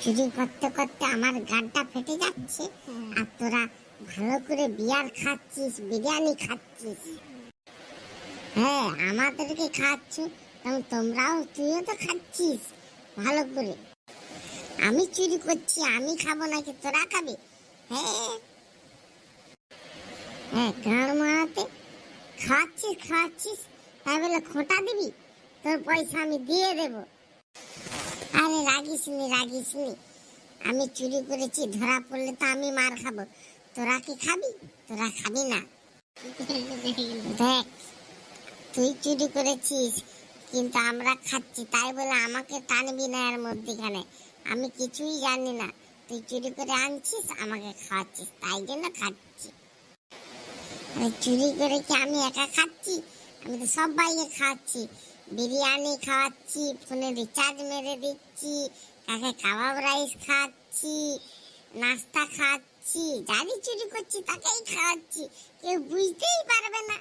চুরি করতে করতে আমার গানটা ফেটে যাচ্ছে, আর তোরা ভালো করে বিয়ার খাচ্ছিস, বিরিয়ানি খাচ্ছিস। হ্যাঁ, আমাদেরকে খাচ্ছ, তোমরাও, তুইও তো খাচ্ছিস ভালো করে। আমি চুরি করছি, আমি খাবো নাকি তোরা খাবি? হ্যাঁ হ্যাঁ, গান মারাতে খাচ্ছিস খাচ্ছিস, তাই বলে খোঁটা দিবি? তোর পয়সা আমি দিয়ে দেবো। আরে রাগিস নি, আমি চুরি করেছি, ধরা পড়লে তো আমি মার খাবো, তোরা কি খাবি? তোরা খাবি না। দেখ, তুই চুরি করেছিস কিন্তু আমরা খাচ্ছি, তাই বলে আমাকে টানবি না এর মধ্যেখানে। আমি কিছুই জানি না, তুই চুরি করে আনছিস, আমাকে খাওয়াচ্ছিস, তাই জন্য খাচ্ছি। আরে চুরি করে কি আমি একা খাচ্ছি? আমি তো সবাইকে খাওয়াচ্ছি, বিরিয়ানি খাওয়াচ্ছি, ফোনে রিচার্জ মেরে দিচ্ছি, কাকে কাবাব রাইস খাওয়াচ্ছি, নাস্তা খাওয়াচ্ছি, যারই চুরি করছি তাকেই খাওয়াচ্ছি, কেউ বুঝতেই পারবে না।